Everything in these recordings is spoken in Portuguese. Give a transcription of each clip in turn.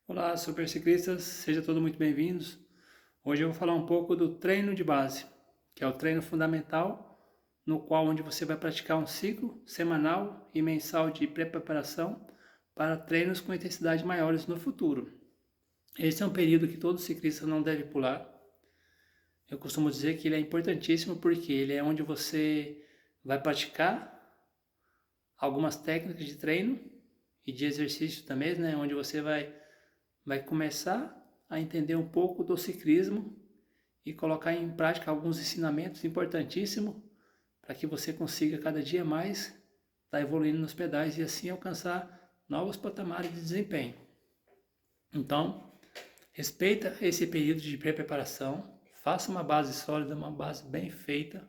Olá, super ciclistas, sejam todos muito bem-vindos. Hoje eu vou falar um pouco do treino de base, que é o treino fundamental, no qual onde você vai praticar um ciclo semanal e mensal de pré-preparação para treinos com intensidade maiores no futuro. Esse é um período que todo ciclista não deve pular. Eu costumo dizer que ele é importantíssimo porque ele é onde você vai praticar algumas técnicas de treino e de exercício também, né, onde você vai começar a entender um pouco do ciclismo e colocar em prática alguns ensinamentos importantíssimos para que você consiga cada dia mais estar evoluindo nos pedais e assim alcançar novos patamares de desempenho. Então, respeita esse período de pré-preparação, faça uma base sólida, uma base bem feita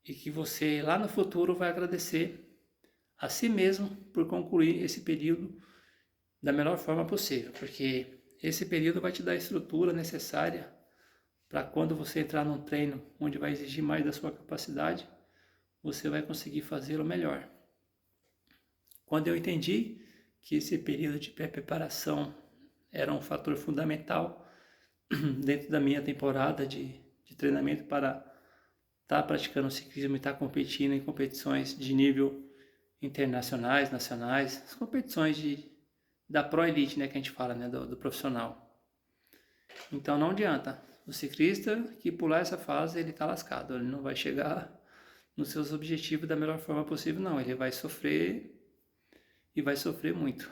e que você lá no futuro vai agradecer a si mesmo por concluir esse período da melhor forma possível, porque esse período vai te dar a estrutura necessária para quando você entrar num treino onde vai exigir mais da sua capacidade, você vai conseguir fazê-lo melhor. Quando eu entendi que esse período de pré-preparação era um fator fundamental dentro da minha temporada de treinamento para estar praticando ciclismo e estar competindo em competições de nível internacionais, nacionais, as competições da Pro Elite, né, que a gente fala, né, do profissional. Então não adianta. O ciclista que pular essa fase, ele está lascado. Ele não vai chegar nos seus objetivos da melhor forma possível, não. Ele vai sofrer e vai sofrer muito.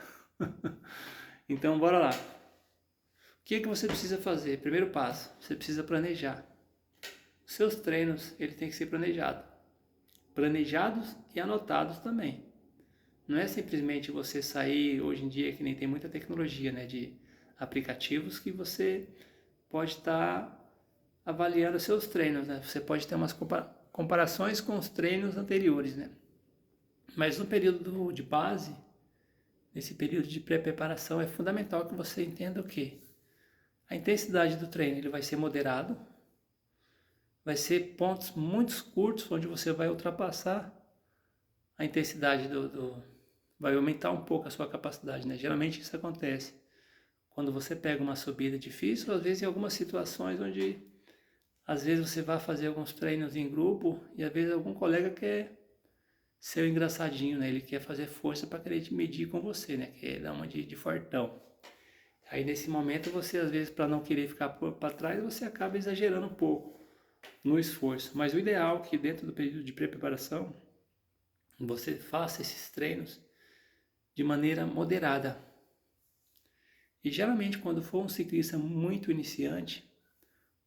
Então bora lá. O que é que você precisa fazer? Primeiro passo, você precisa planejar. Os seus treinos, ele tem que ser planejado. Planejados e anotados também. Não é simplesmente você sair, hoje em dia que nem tem muita tecnologia, né, de aplicativos que você pode estar avaliando seus treinos, né? Você pode ter umas comparações com os treinos anteriores, né? Mas no período de base, nesse período de pré-preparação, é fundamental que você entenda o quê? A intensidade do treino ele vai ser moderado, vai ser pontos muito curtos, onde você vai ultrapassar a intensidade vai aumentar um pouco a sua capacidade, né? Geralmente isso acontece quando você pega uma subida difícil, às vezes em algumas situações onde às vezes você vai fazer alguns treinos em grupo e às vezes algum colega quer ser o engraçadinho, né? Ele quer fazer força para querer te medir com você, né? Quer dar uma de fortão. Aí nesse momento você às vezes para não querer ficar para trás, você acaba exagerando um pouco no esforço. Mas o ideal é que dentro do período de preparação você faça esses treinos de maneira moderada. E geralmente quando for um ciclista muito iniciante,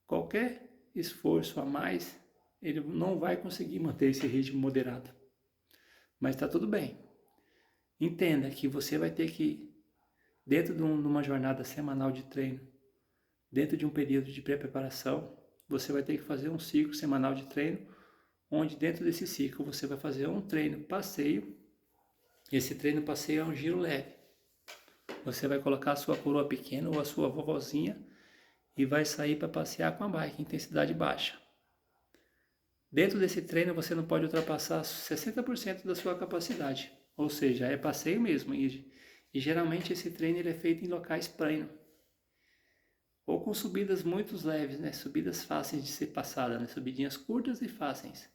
qualquer esforço a mais, ele não vai conseguir manter esse ritmo moderado. Mas está tudo bem. Entenda que você vai ter que, dentro de uma jornada semanal de treino, dentro de um período de pré-preparação, você vai ter que fazer um ciclo semanal de treino, onde dentro desse ciclo você vai fazer um treino passeio. Esse treino passeio é um giro leve. Você vai colocar a sua coroa pequena ou a sua vovozinha e vai sair para passear com a bike em intensidade baixa. Dentro desse treino você não pode ultrapassar 60% da sua capacidade, ou seja, é passeio mesmo. E geralmente esse treino ele é feito em locais planos, ou com subidas muito leves, né? Subidas fáceis de ser passadas, né? Subidinhas curtas e fáceis.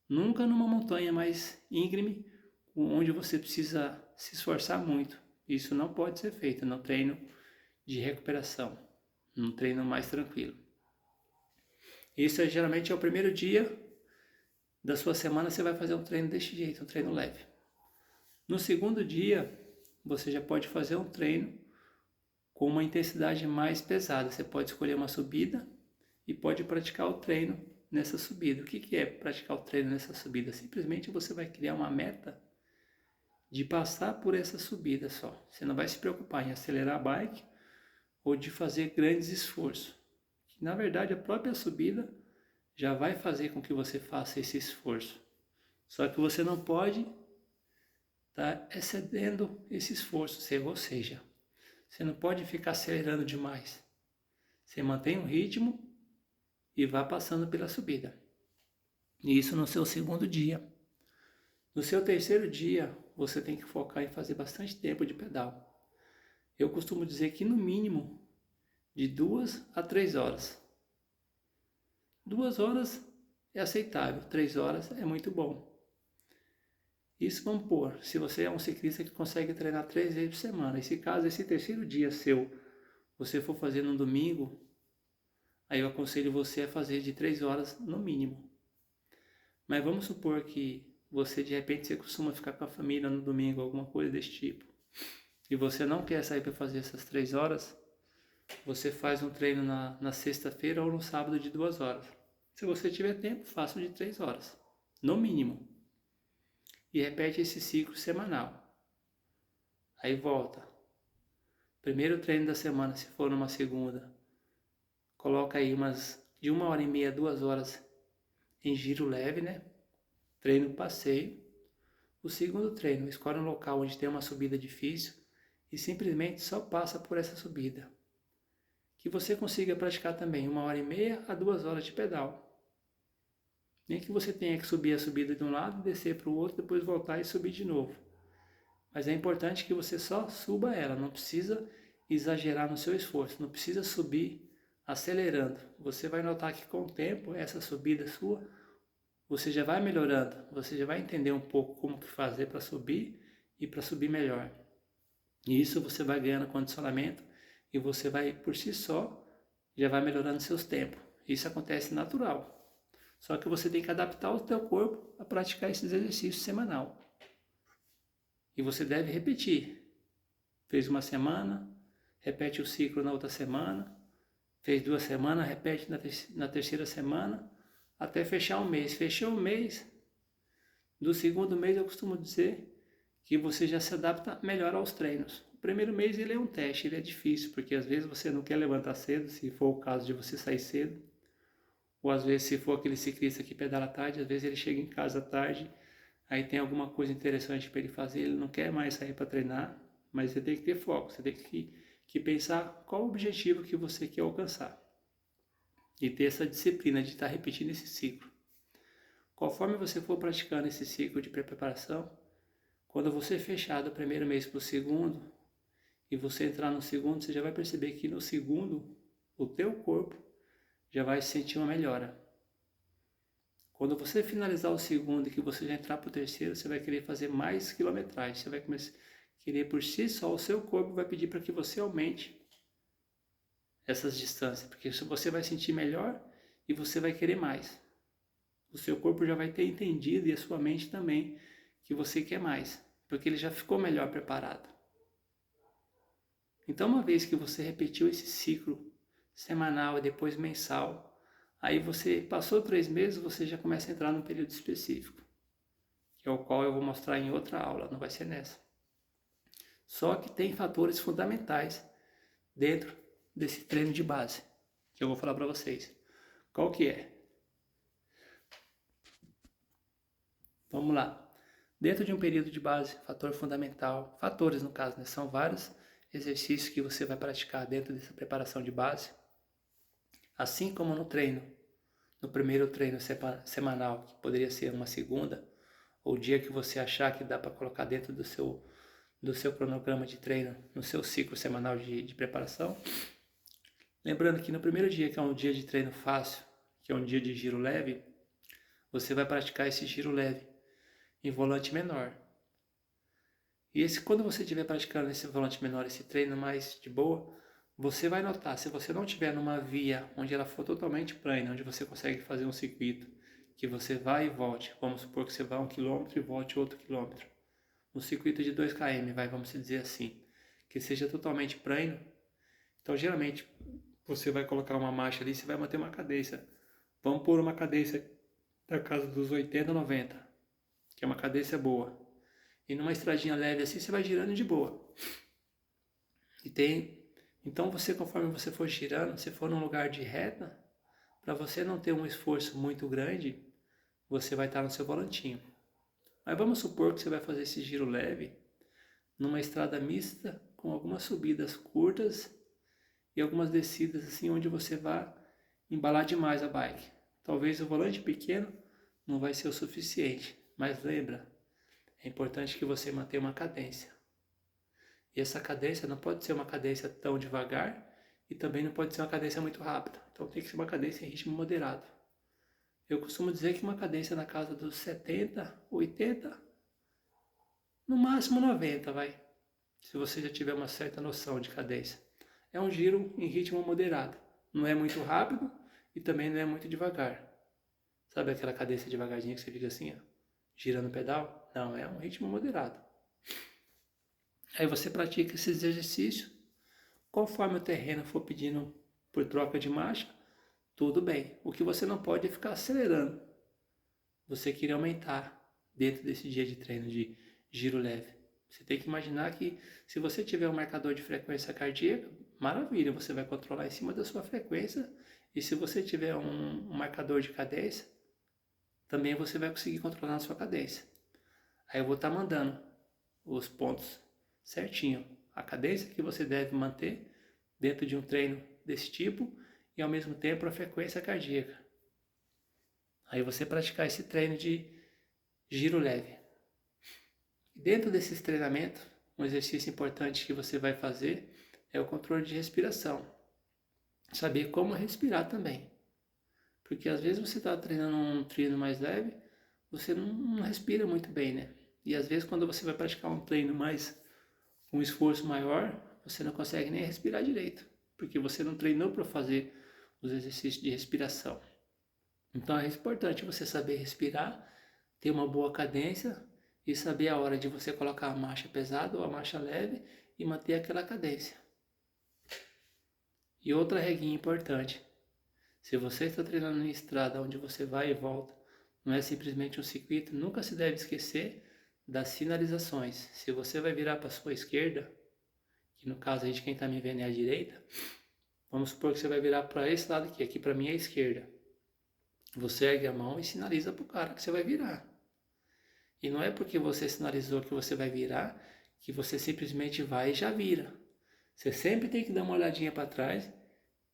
Nunca numa montanha mais íngreme, onde você precisa se esforçar muito. Isso não pode ser feito no treino de recuperação, num treino mais tranquilo. Isso geralmente é o primeiro dia da sua semana, você vai fazer um treino desse jeito, um treino leve. No segundo dia, você já pode fazer um treino com uma intensidade mais pesada. Você pode escolher uma subida e pode praticar o treino nessa subida. O que é praticar o treino nessa subida? Simplesmente você vai criar uma meta de passar por essa subida só. Você não vai se preocupar em acelerar a bike ou de fazer grandes esforços. Na verdade, a própria subida já vai fazer com que você faça esse esforço. Só que você não pode estar excedendo esse esforço, ou seja, você não pode ficar acelerando demais. Você mantém um ritmo e vá passando pela subida. E isso no seu segundo dia. No seu terceiro dia, você tem que focar em fazer bastante tempo de pedal. Eu costumo dizer que no mínimo de 2 a 3 horas. 2 horas é aceitável, 3 horas é muito bom. Isso vamos pôr, se você é um ciclista que consegue treinar 3 vezes por semana, e se caso esse terceiro dia seu, você for fazer no domingo, aí eu aconselho você a fazer de 3 horas no mínimo. Mas vamos supor que você de repente você costuma ficar com a família no domingo, alguma coisa desse tipo, e você não quer sair para fazer essas 3 horas, você faz um treino na sexta-feira ou no sábado de 2 horas. Se você tiver tempo, faça de 3 horas, no mínimo. E repete esse ciclo semanal. Aí volta. Primeiro treino da semana, se for numa segunda, coloca aí de 1h30 a 2 horas em giro leve, né? Treino passeio. O segundo treino, escolhe um local onde tem uma subida difícil e simplesmente só passa por essa subida. Que você consiga praticar também 1h30 a 2 horas de pedal. Nem que você tenha que subir a subida de um lado, descer para o outro, depois voltar e subir de novo. Mas é importante que você só suba ela, não precisa exagerar no seu esforço, não precisa subir acelerando. Você vai notar que com o tempo, essa subida sua, você já vai melhorando, você já vai entender um pouco como que fazer para subir e para subir melhor. E isso você vai ganhando condicionamento e você vai, por si só, já vai melhorando seus tempos. Isso acontece natural. Só que você tem que adaptar o teu corpo a praticar esses exercícios semanal. E você deve repetir. Fez uma semana, repete o ciclo na outra semana. Fez 2 semanas, repete na terceira semana, até fechar um mês. Fechou um mês, do segundo mês eu costumo dizer que você já se adapta melhor aos treinos. O primeiro mês ele é um teste, ele é difícil, porque às vezes você não quer levantar cedo, se for o caso de você sair cedo. Ou às vezes se for aquele ciclista que pedala tarde, às vezes ele chega em casa tarde, aí tem alguma coisa interessante para ele fazer, ele não quer mais sair para treinar, mas você tem que ter foco, você tem que pensar qual o objetivo que você quer alcançar. E ter essa disciplina de estar repetindo esse ciclo. Conforme você for praticando esse ciclo de preparação, quando você fechar do primeiro mês para o segundo, e você entrar no segundo, você já vai perceber que no segundo, o teu corpo já vai sentir uma melhora. Quando você finalizar o segundo e que você já entrar para o terceiro, você vai querer fazer mais quilometragem. Você vai querer por si só, o seu corpo vai pedir para que você aumente essas distâncias, porque você vai sentir melhor e você vai querer mais. O seu corpo já vai ter entendido e a sua mente também que você quer mais, porque ele já ficou melhor preparado. Então, uma vez que você repetiu esse ciclo semanal e depois mensal, aí você passou 3 meses, você já começa a entrar num período específico, que é o qual eu vou mostrar em outra aula, não vai ser nessa. Só que tem fatores fundamentais dentro desse treino de base, que eu vou falar para vocês. Qual que é? Vamos lá. Dentro de um período de base, fator fundamental, fatores no caso, né? São vários exercícios que você vai praticar dentro dessa preparação de base. Assim como no treino, no primeiro treino semanal, que poderia ser uma segunda, ou o dia que você achar que dá para colocar dentro do seu cronograma de treino, no seu ciclo semanal de preparação. Lembrando que no primeiro dia, que é um dia de treino fácil, que é um dia de giro leve, você vai praticar esse giro leve em volante menor. E quando você estiver praticando esse volante menor, esse treino mais de boa, você vai notar, se você não estiver numa via onde ela for totalmente plana, onde você consegue fazer um circuito, que você vai e volte, vamos supor que você vá 1 km e volte outro quilômetro, um circuito de 2 km, vamos dizer assim, que seja totalmente plano. Então geralmente você vai colocar uma marcha ali, você vai manter uma cadência, vamos pôr uma cadência da casa dos 80, 90, que é uma cadência boa. E numa estradinha leve assim, você vai girando de boa. Então você, conforme você for girando, se for num lugar de reta, para você não ter um esforço muito grande, você vai estar no seu volantinho. Mas vamos supor que você vai fazer esse giro leve numa estrada mista, com algumas subidas curtas e algumas descidas assim, onde você vai embalar demais a bike. Talvez o volante pequeno não vai ser o suficiente, mas lembra, é importante que você mantenha uma cadência. E essa cadência não pode ser uma cadência tão devagar e também não pode ser uma cadência muito rápida. Então tem que ser uma cadência em ritmo moderado. Eu costumo dizer que uma cadência na casa dos 70, 80, no máximo 90, vai. Se você já tiver uma certa noção de cadência. É um giro em ritmo moderado. Não é muito rápido e também não é muito devagar. Sabe aquela cadência devagarzinha que você fica assim, ó, girando o pedal? Não, é um ritmo moderado. Aí você pratica esses exercícios. Conforme o terreno for pedindo por troca de marcha, tudo bem. O que você não pode é ficar acelerando. Você querer aumentar dentro desse dia de treino de giro leve. Você tem que imaginar que se você tiver um marcador de frequência cardíaca, maravilha, você vai controlar em cima da sua frequência. E se você tiver um marcador de cadência, também você vai conseguir controlar a sua cadência. Aí eu vou estar mandando os pontos certinho, a cadência que você deve manter dentro de um treino desse tipo e ao mesmo tempo a frequência cardíaca. Aí você praticar esse treino de giro leve. Dentro desses treinamentos, um exercício importante que você vai fazer é o controle de respiração. Saber como respirar também. Porque às vezes você está treinando um treino mais leve, você não respira muito bem, né? E às vezes quando você vai praticar um treino mais, um esforço maior, você não consegue nem respirar direito. Porque você não treinou para fazer os exercícios de respiração. Então é importante você saber respirar, ter uma boa cadência e saber a hora de você colocar a marcha pesada ou a marcha leve e manter aquela cadência. E outra reguinha importante, se você está treinando em estrada onde você vai e volta, não é simplesmente um circuito, nunca se deve esquecer das sinalizações. Se você vai virar para a sua esquerda, que no caso aí de quem está me vendo é a direita, vamos supor que você vai virar para esse lado aqui para mim é a esquerda. Você ergue a mão e sinaliza para o cara que você vai virar. E não é porque você sinalizou que você vai virar, que você simplesmente vai e já vira. Você sempre tem que dar uma olhadinha para trás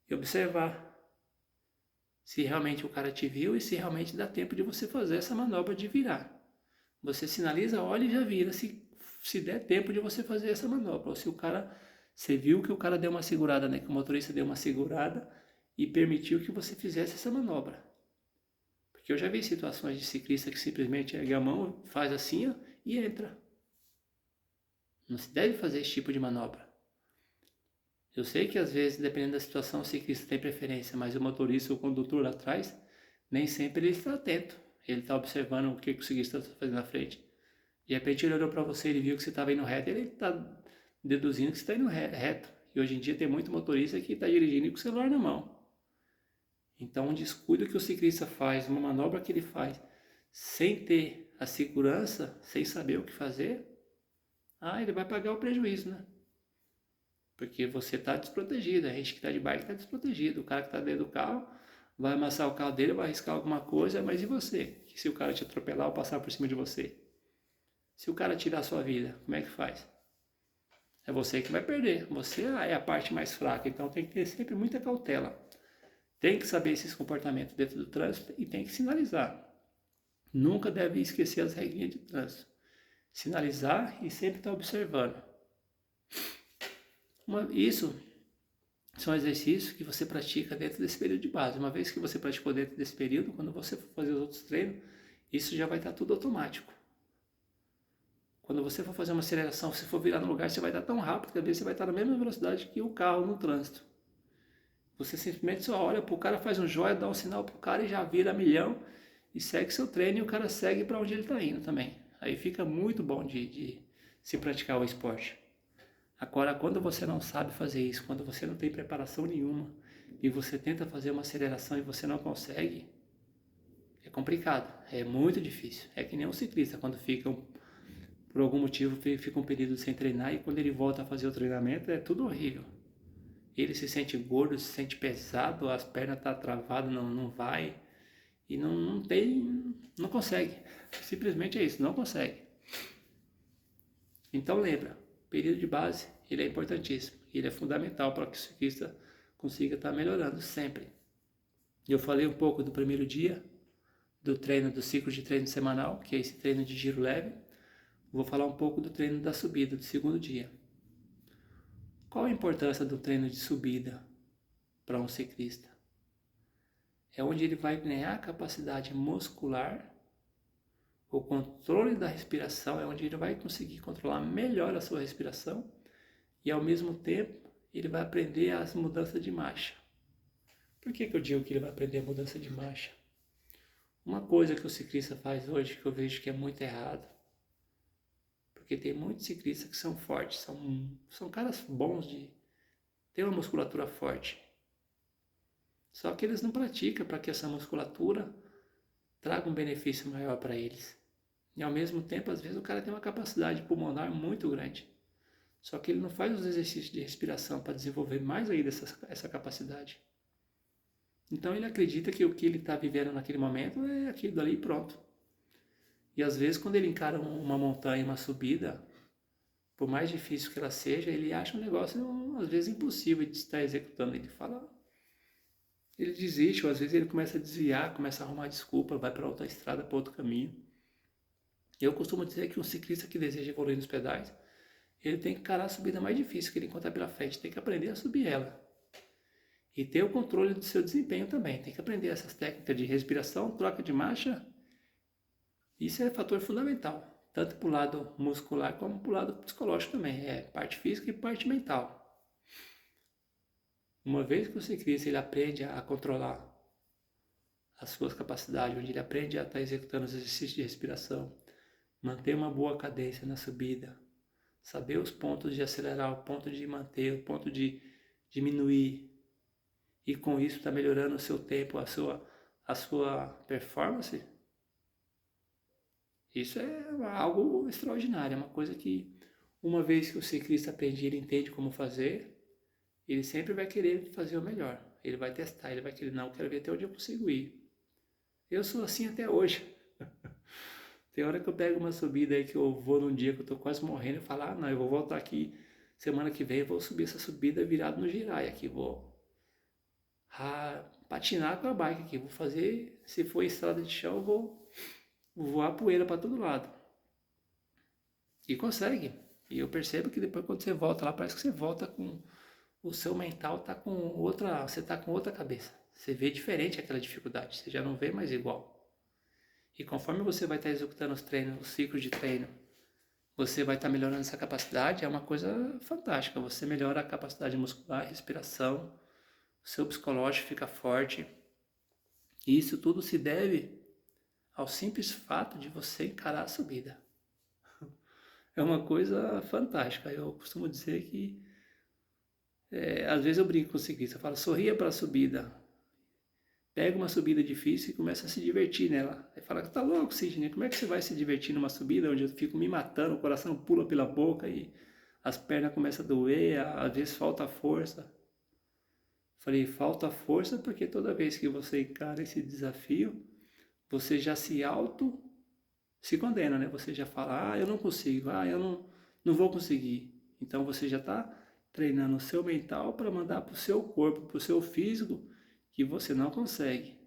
e observar se realmente o cara te viu e se realmente dá tempo de você fazer essa manobra de virar. Você sinaliza, olha e já vira se der tempo de você fazer essa manobra. Ou se o cara, você viu que o cara deu uma segurada, né? Que o motorista deu uma segurada e permitiu que você fizesse essa manobra. Porque eu já vi situações de ciclista que simplesmente ergue a mão, faz assim ó, e entra. Não se deve fazer esse tipo de manobra. Eu sei que às vezes, dependendo da situação, o ciclista tem preferência, mas o motorista ou o condutor lá atrás, nem sempre ele está atento. Ele está observando o que o ciclista está fazendo na frente. De repente ele olhou para você, ele viu que você estava indo reto, ele está deduzindo que você está indo reto. E hoje em dia tem muito motorista que está dirigindo com o celular na mão. Então, um descuido que o ciclista faz, uma manobra que ele faz, sem ter a segurança, sem saber o que fazer, ele vai pagar o prejuízo, né? Porque você está desprotegido, a gente que está de bike está desprotegido, o cara que está dentro do carro vai amassar o carro dele, vai arriscar alguma coisa, mas e você? Que se o cara te atropelar ou passar por cima de você? Se o cara tirar a sua vida, como é que faz? É você que vai perder, você é a parte mais fraca, então tem que ter sempre muita cautela. Tem que saber esses comportamentos dentro do trânsito e tem que sinalizar. Nunca deve esquecer as regrinhas de trânsito. Sinalizar e sempre estar observando. Isso são exercícios que você pratica dentro desse período de base. Uma vez que você praticou dentro desse período, quando você for fazer os outros treinos, isso já vai estar tudo automático. Quando você for fazer uma aceleração, se for virar no lugar, você vai estar tão rápido que às vezes você vai estar na mesma velocidade que o carro no trânsito. Você simplesmente só olha para o cara, faz um joia, dá um sinal para o cara e já vira a milhão e segue seu treino e o cara segue para onde ele está indo também. Aí fica muito bom de se praticar o esporte. Agora, quando você não sabe fazer isso, quando você não tem preparação nenhuma e você tenta fazer uma aceleração e você não consegue, é complicado, é muito difícil. É que nem um ciclista, quando fica, por algum motivo, fica um período sem treinar e quando ele volta a fazer o treinamento é tudo horrível. Ele se sente gordo, se sente pesado, as pernas estão travadas, não vai e não consegue. Simplesmente é isso, não consegue. Então lembra, o período de base, ele é importantíssimo, ele é fundamental para que o ciclista consiga estar melhorando sempre. Eu falei um pouco do primeiro dia, do treino, do ciclo de treino semanal, que é esse treino de giro leve. Vou falar um pouco do treino da subida, do segundo dia. Qual a importância do treino de subida para um ciclista? É onde ele vai ganhar capacidade muscular, o controle da respiração, é onde ele vai conseguir controlar melhor a sua respiração e ao mesmo tempo ele vai aprender as mudanças de marcha. Por que eu digo que ele vai aprender a mudança de marcha? Uma coisa que o ciclista faz hoje que eu vejo que é muito errado, porque tem muitos ciclistas que são fortes, são caras bons de ter uma musculatura forte. Só que eles não praticam para que essa musculatura traga um benefício maior para eles. E ao mesmo tempo, às vezes o cara tem uma capacidade pulmonar muito grande. Só que ele não faz os exercícios de respiração para desenvolver mais ainda essa capacidade. Então ele acredita que o que ele está vivendo naquele momento é aquilo dali e pronto. E às vezes quando ele encara uma montanha, uma subida, por mais difícil que ela seja, ele acha um negócio às vezes impossível de estar executando. Ele desiste, ou às vezes ele começa a desviar, começa a arrumar desculpa, vai para outra estrada, para outro caminho. Eu costumo dizer que um ciclista que deseja evoluir nos pedais, ele tem que encarar a subida mais difícil que ele encontrar pela frente, tem que aprender a subir ela. E ter o controle do seu desempenho também, tem que aprender essas técnicas de respiração, troca de marcha. Isso é fator fundamental, tanto para o lado muscular como para o lado psicológico também, é parte física e parte mental. Uma vez que o ciclista ele aprende a controlar as suas capacidades, onde ele aprende a estar executando os exercícios de respiração, manter uma boa cadência na subida, saber os pontos de acelerar, o ponto de manter, o ponto de diminuir, e com isso está melhorando o seu tempo, a sua performance, isso é algo extraordinário, é uma coisa que uma vez que o ciclista aprende, ele entende como fazer, ele sempre vai querer fazer o melhor. Ele vai testar, ele vai querer, não, eu quero ver até onde eu consigo ir. Eu sou assim até hoje. Tem hora que eu pego uma subida aí que eu vou num dia que eu tô quase morrendo e falo, não, eu vou voltar aqui semana que vem, eu vou subir essa subida virado no Girai aqui, vou patinar com a bike aqui, vou fazer, se for estrada de chão, eu vou voar poeira para todo lado. E consegue. E eu percebo que depois quando você volta lá, parece que você volta com o seu mental tá com outra, você tá com outra cabeça. Você vê diferente aquela dificuldade, você já não vê mais igual. E conforme você vai estar executando os treinos, os ciclos de treino, você vai estar melhorando essa capacidade, é uma coisa fantástica. Você melhora a capacidade muscular, respiração, o seu psicológico fica forte. E isso tudo se deve ao simples fato de você encarar a subida. É uma coisa fantástica. Eu costumo dizer que às vezes eu brinco com o ciclista, eu falo, sorria para a subida. Pega uma subida difícil e começa a se divertir nela. Aí fala, tá louco, Sidney, como é que você vai se divertir numa subida onde eu fico me matando, o coração pula pela boca e as pernas começam a doer, às vezes falta força. Falei, falta força porque toda vez que você encara esse desafio, você já se condena, né? Você já fala, eu não consigo, eu não vou conseguir. Então você já está treinando o seu mental para mandar para o seu corpo, para o seu físico, que você não consegue.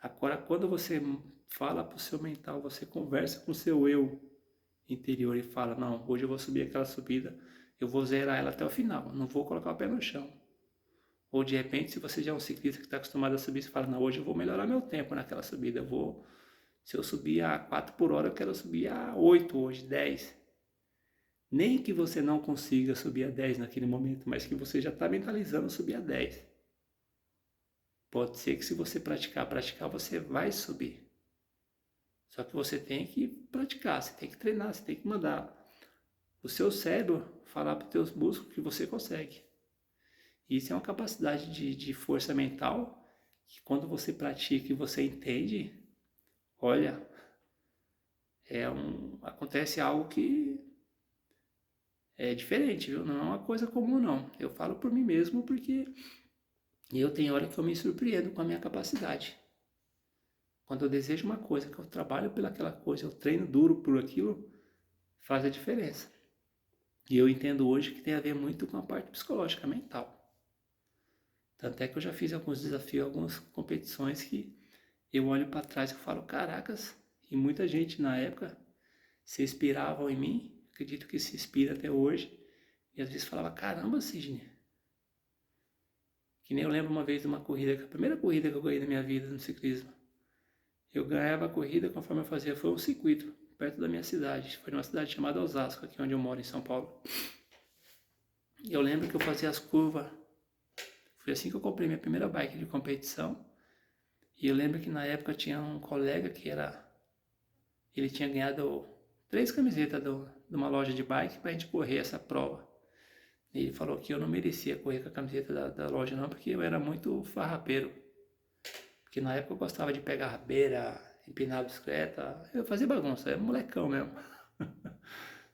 Agora, quando você fala para o seu mental, você conversa com o seu eu interior e fala, não, hoje eu vou subir aquela subida, eu vou zerar ela até o final, não vou colocar o pé no chão. Ou de repente, se você já é um ciclista que está acostumado a subir, você fala, não, hoje eu vou melhorar meu tempo naquela subida, se eu subir a 4 por hora, eu quero subir a 8 hoje, 10. Nem que você não consiga subir a 10 naquele momento, mas que você já está mentalizando subir a 10. Pode ser que se você praticar, você vai subir. Só que você tem que praticar, você tem que treinar, você tem que mandar o seu cérebro falar para os teus músculos que você consegue. Isso é uma capacidade de força mental que quando você pratica e você entende, olha, acontece algo que é diferente, viu? Não é uma coisa comum, não. Eu falo por mim mesmo porque eu tenho hora que eu me surpreendo com a minha capacidade. Quando eu desejo uma coisa, que eu trabalho pelaquela coisa, eu treino duro por aquilo, faz a diferença. E eu entendo hoje que tem a ver muito com a parte psicológica, mental. Tanto é que eu já fiz alguns desafios, algumas competições que eu olho para trás e falo, caracas, e muita gente na época se inspiravam em mim, acredito que se inspira até hoje, E às vezes falava, caramba, Sidney. Que nem eu lembro uma vez de uma corrida, a primeira corrida que eu ganhei na minha vida no ciclismo. Eu ganhava a corrida conforme eu fazia, foi um circuito, perto da minha cidade. Foi numa cidade chamada Osasco, aqui onde eu moro, em São Paulo. E eu lembro que eu fazia as curvas. Foi assim que eu comprei minha primeira bike de competição. E eu lembro que na época tinha um colega que ele tinha ganhado 3 camisetas de uma loja de bike pra gente correr essa prova. E ele falou que eu não merecia correr com a camiseta da loja não, porque eu era muito farrapeiro. Porque na época eu gostava de pegar rabeira, empinar a bicicleta, eu fazia bagunça, era molecão mesmo.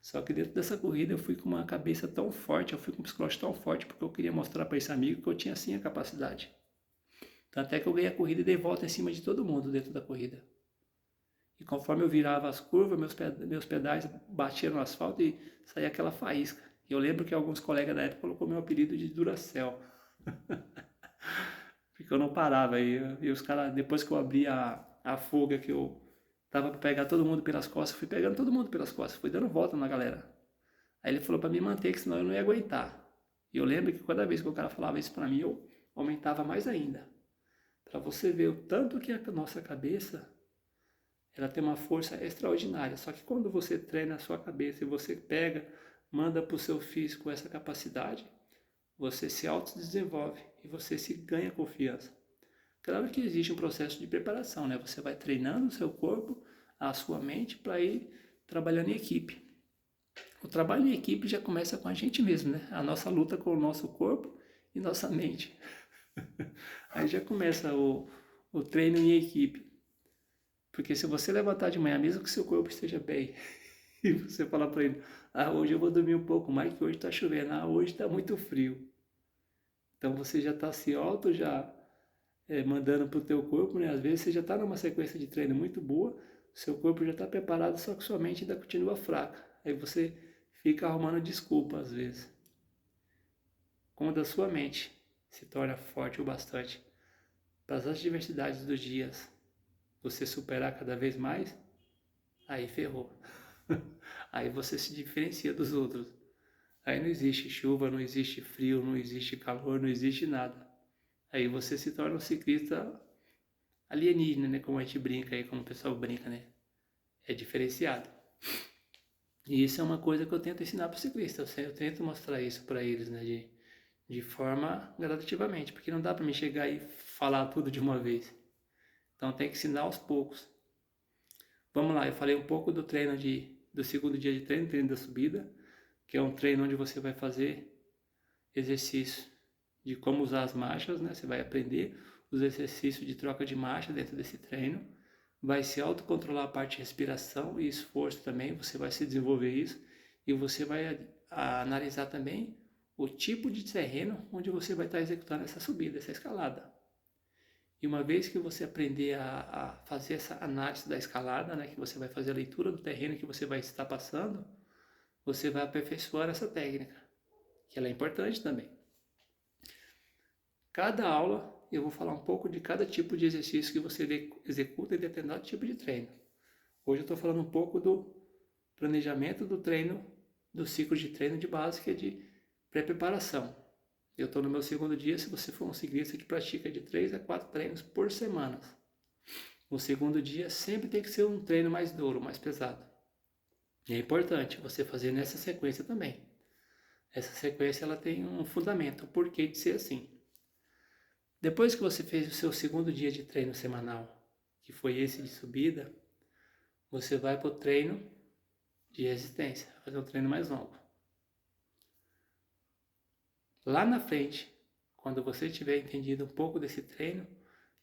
Só que dentro dessa corrida eu fui com uma cabeça tão forte, eu fui com um psicológico tão forte, porque eu queria mostrar para esse amigo que eu tinha sim a capacidade. Tanto é que eu ganhei a corrida e dei volta em cima de todo mundo dentro da corrida. E conforme eu virava as curvas, meus pedais batiam no asfalto e saía aquela faísca. E eu lembro que alguns colegas da época colocou meu apelido de Duracell. Porque eu não parava. E os caras, depois que eu abri a fuga, que eu tava pra pegar todo mundo pelas costas, fui pegando todo mundo pelas costas, fui dando volta na galera. Aí ele falou pra me manter, que senão eu não ia aguentar. E eu lembro que cada vez que o cara falava isso pra mim, eu aumentava mais ainda. Pra você ver o tanto que a nossa cabeça, ela tem uma força extraordinária. Só que quando você treina a sua cabeça e você pega, manda pro seu físico essa capacidade, você se autodesenvolve e você se ganha confiança. Claro que existe um processo de preparação, né? Você vai treinando o seu corpo, a sua mente, para ir trabalhando em equipe. O trabalho em equipe já começa com a gente mesmo, né? A nossa luta com o nosso corpo e nossa mente. Aí já começa o treino em equipe. Porque se você levantar de manhã, mesmo que seu corpo esteja bem, e você falar para ele, hoje eu vou dormir um pouco mais, que hoje está chovendo, hoje está muito frio. Então você já está se mandando para o teu corpo, né? Às vezes você já está numa sequência de treino muito boa, seu corpo já está preparado, só que sua mente ainda continua fraca. Aí você fica arrumando desculpa às vezes. Quando a sua mente se torna forte o bastante para as adversidades dos dias, você superar cada vez mais, aí ferrou. Aí você se diferencia dos outros. Aí não existe chuva, não existe frio, não existe calor, não existe nada. Aí você se torna um ciclista alienígena, né? Como a gente brinca aí, como o pessoal brinca, né? É diferenciado. E isso é uma coisa que eu tento ensinar para os ciclistas. Eu tento mostrar isso para eles, né? De forma gradativamente, porque não dá para me chegar e falar tudo de uma vez. Então tem que ensinar aos poucos. Vamos lá, eu falei um pouco do treino do segundo dia de treino da subida, que é um treino onde você vai fazer exercício de como usar as marchas, né? Você vai aprender os exercícios de troca de marcha dentro desse treino. Vai se autocontrolar a parte de respiração e esforço também, você vai se desenvolver isso. E você vai analisar também o tipo de terreno onde você vai estar executando essa subida, essa escalada. E uma vez que você aprender a fazer essa análise da escalada, né, que você vai fazer a leitura do terreno que você vai estar passando, você vai aperfeiçoar essa técnica, que ela é importante também. Cada aula eu vou falar um pouco de cada tipo de exercício que você executa em determinado tipo de treino. Hoje eu estou falando um pouco do planejamento do treino, do ciclo de treino de base, que é de pré-preparação. Eu estou no meu segundo dia, se você for um ciclista que pratica de 3 a 4 treinos por semana. O segundo dia sempre tem que ser um treino mais duro, mais pesado. E é importante você fazer nessa sequência também. Essa sequência ela tem um fundamento, o porquê de ser assim. Depois que você fez o seu segundo dia de treino semanal, que foi esse de subida, você vai para o treino de resistência, fazer um treino mais longo. Lá na frente, quando você tiver entendido um pouco desse treino,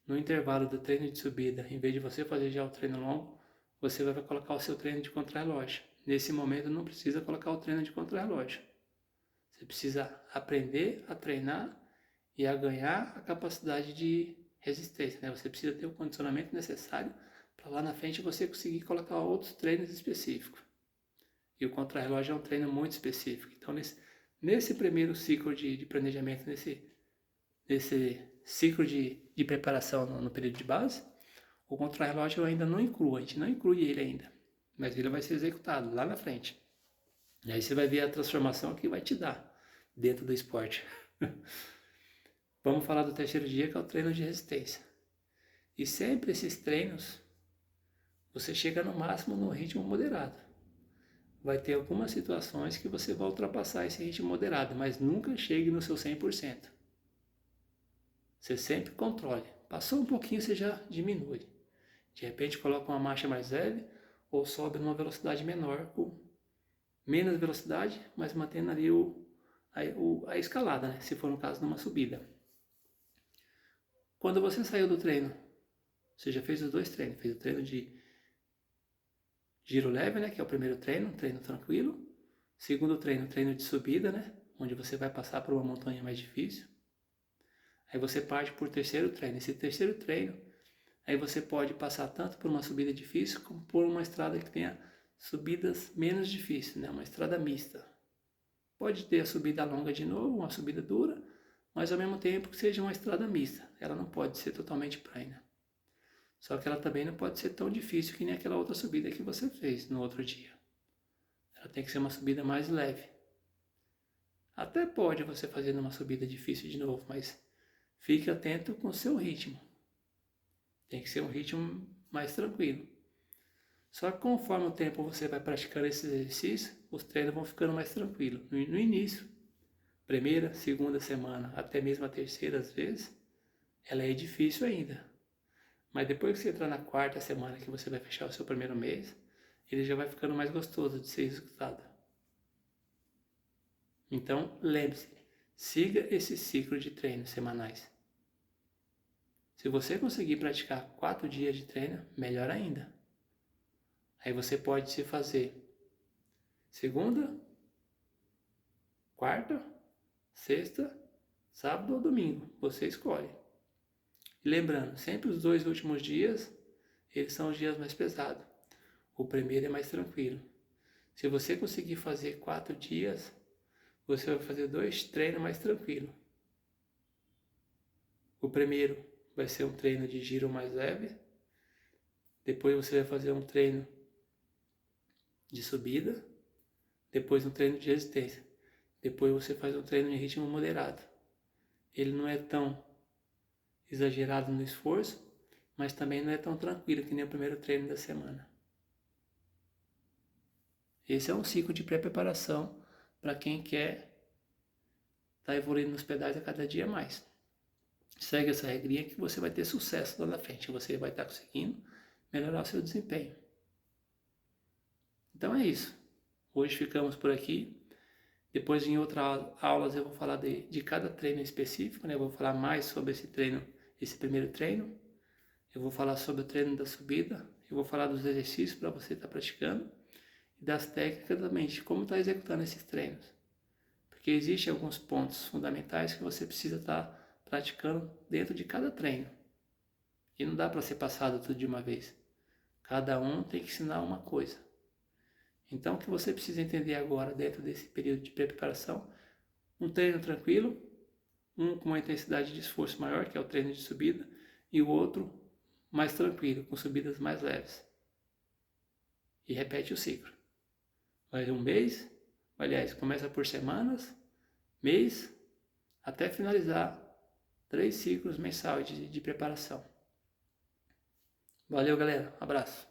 no intervalo do treino de subida, em vez de você fazer já o treino longo, você vai colocar o seu treino de contrarrelógio. Nesse momento não precisa colocar o treino de contrarrelógio. Você precisa aprender a treinar e a ganhar a capacidade de resistência, né? Você precisa ter o condicionamento necessário para lá na frente você conseguir colocar outros treinos específicos. E o contrarrelógio é um treino muito específico. Então, nesse primeiro ciclo de planejamento, nesse ciclo de preparação no período de base, o contrarrelógio eu ainda não incluo, a gente não inclui ele ainda, mas ele vai ser executado lá na frente. E aí você vai ver a transformação que vai te dar. dentro do esporte. Vamos falar do terceiro dia, que é o treino de resistência. E sempre esses treinos, você chega no máximo no ritmo moderado. Vai ter algumas situações que você vai ultrapassar esse ritmo moderado, mas nunca chegue no seu 100%. Você sempre controle. Passou um pouquinho, você já diminui. De repente coloca uma marcha mais leve ou sobe numa velocidade menor, com menos velocidade, mas mantendo ali a escalada, né? Se for no caso de uma subida. Quando você saiu do treino, você já fez os dois treinos. Fez o treino de giro leve, né? Que é o primeiro treino, treino tranquilo. Segundo treino, treino de subida, né? Onde você vai passar por uma montanha mais difícil. Aí você parte por terceiro treino. Esse terceiro treino, aí você pode passar tanto por uma subida difícil, como por uma estrada que tenha subidas menos difíceis, né? Uma estrada mista. Pode ter a subida longa de novo, uma subida dura, mas ao mesmo tempo que seja uma estrada mista. Ela não pode ser totalmente plana. Só que ela também não pode ser tão difícil que nem aquela outra subida que você fez no outro dia. Ela tem que ser uma subida mais leve. Até pode você fazer uma subida difícil de novo, mas fique atento com o seu ritmo. Tem que ser um ritmo mais tranquilo. Só que conforme o tempo você vai praticando esse exercício, os treinos vão ficando mais tranquilos. No início, primeira, segunda semana, até mesmo a terceira às vezes, ela é difícil ainda. Mas depois que você entrar na quarta semana que você vai fechar o seu primeiro mês, ele já vai ficando mais gostoso de ser executado. Então, lembre-se, siga esse ciclo de treinos semanais. Se você conseguir praticar 4 dias de treino, melhor ainda. Aí você pode se fazer segunda, quarta, sexta, sábado ou domingo. Você escolhe. E lembrando, sempre os 2 últimos dias, eles são os dias mais pesados. O primeiro é mais tranquilo. Se você conseguir fazer 4 dias, você vai fazer 2 treinos mais tranquilos. O primeiro vai ser um treino de giro mais leve. Depois você vai fazer um treino de subida. Depois um treino de resistência. Depois você faz um treino em ritmo moderado. Ele não é tão exagerado no esforço, mas também não é tão tranquilo que nem o primeiro treino da semana. Esse é um ciclo de pré-preparação para quem quer estar evoluindo nos pedais a cada dia mais. Segue essa regrinha que você vai ter sucesso lá na frente. Você vai estar conseguindo melhorar o seu desempenho. Então é isso. Hoje ficamos por aqui. Depois em outras aulas eu vou falar de cada treino específico, né? Eu vou falar mais sobre esse treino, esse primeiro treino. Eu vou falar sobre o treino da subida. Eu vou falar dos exercícios para você estar praticando. E das técnicas também, de como estar executando esses treinos. Porque existem alguns pontos fundamentais que você precisa estar praticando dentro de cada treino. E não dá para ser passado tudo de uma vez. Cada um tem que ensinar uma coisa. Então, o que você precisa entender agora, dentro desse período de preparação, um treino tranquilo, um com uma intensidade de esforço maior, que é o treino de subida, e o outro mais tranquilo, com subidas mais leves. E repete o ciclo. Vai um mês, aliás, começa por semanas, mês, até finalizar 3 ciclos mensais de preparação. Valeu, galera. Abraço.